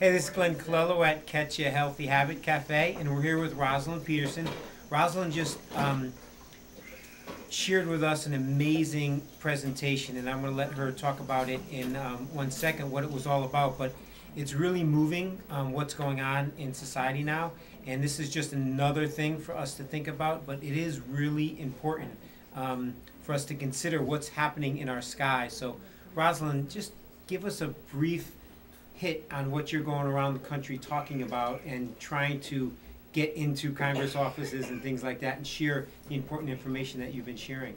Hey, this is Glenn Colello at Catch a Healthy Habit Cafe, and we're here with Rosalind Peterson. Rosalind just shared with us an amazing presentation, and I'm going to let her talk about it in 1 second, what it was all about. But it's really moving what's going on in society now, and this is just another thing for us to think about, but it is really important for us to consider what's happening in our sky. So, Rosalind, just give us a brief hit on what you're going around the country talking about and trying to get into Congress offices and things like that and share the important information that you've been sharing.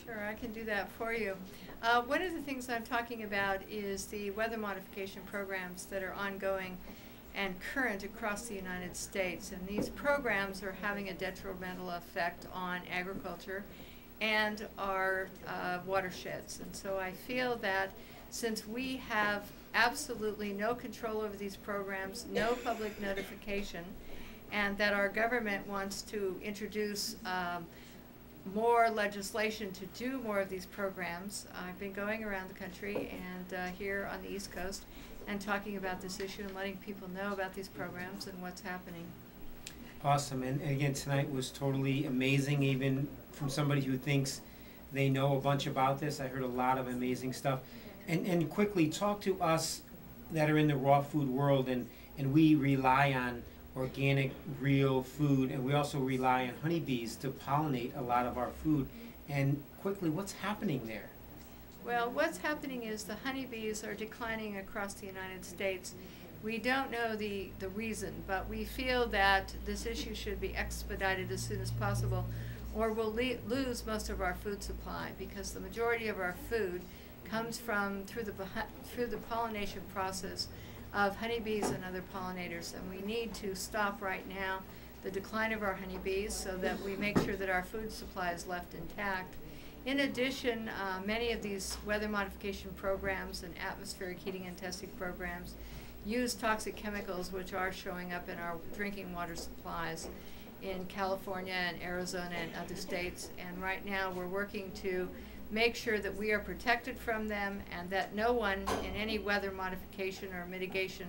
Sure, I can do that for you. One of the things I'm talking about is the weather modification programs that are ongoing and current across the United States. And these programs are having a detrimental effect on agriculture and our watersheds. And so I feel that since we have absolutely no control over these programs, no public notification, and that our government wants to introduce more legislation to do more of these programs. I've been going around the country and here on the East Coast and talking about this issue and letting people know about these programs and what's happening. Awesome, and again, tonight was totally amazing, even from somebody who thinks they know a bunch about this. I heard a lot of amazing stuff. And quickly, talk to us that are in the raw food world, and we rely on organic, real food, and we also rely on honeybees to pollinate a lot of our food. And quickly, what's happening there? Well, what's happening is the honeybees are declining across the United States. We don't know the reason, but we feel that this issue should be expedited as soon as possible, or we'll lose most of our food supply, because the majority of our food comes from through the pollination process of honeybees and other pollinators, and we need to stop right now the decline of our honeybees so that we make sure that our food supply is left intact. In addition, many of these weather modification programs and atmospheric heating and testing programs use toxic chemicals which are showing up in our drinking water supplies in California and Arizona and other states, and right now we're working to make sure that we are protected from them and that no one in any weather modification or mitigation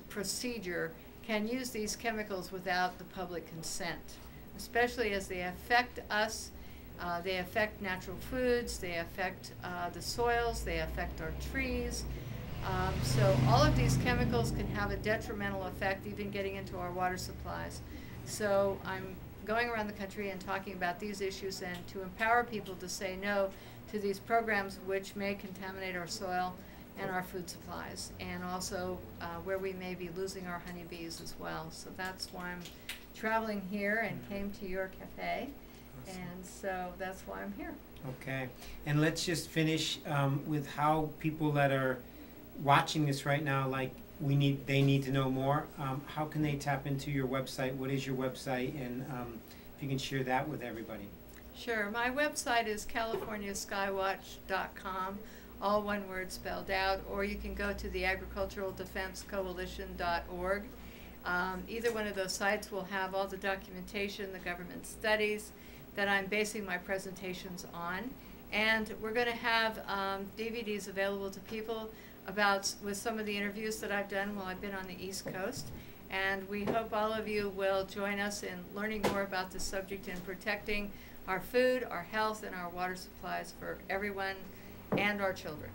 procedure can use these chemicals without the public consent, especially as they affect us. They affect natural foods, they affect the soils, they affect our trees. So all of these chemicals can have a detrimental effect, even getting into our water supplies. So I'm going around the country and talking about these issues and to empower people to say no to these programs which may contaminate our soil and our food supplies, and also where we may be losing our honeybees as well. So that's why I'm traveling here and came to your cafe, and so that's why I'm here. Okay, and let's just finish with how people that are watching this right now, like they need to know more. How can they tap into your website? What is your website? And if you can share that with everybody. Sure. My website is californiaskywatch.com, all one word spelled out, or you can go to the agriculturaldefensecoalition.org. Either one of those sites will have all the documentation, the government studies that I'm basing my presentations on. And we're going to have DVDs available to people with some of the interviews that I've done while I've been on the East Coast. And we hope all of you will join us in learning more about this subject and protecting our food, our health, and our water supplies for everyone and our children.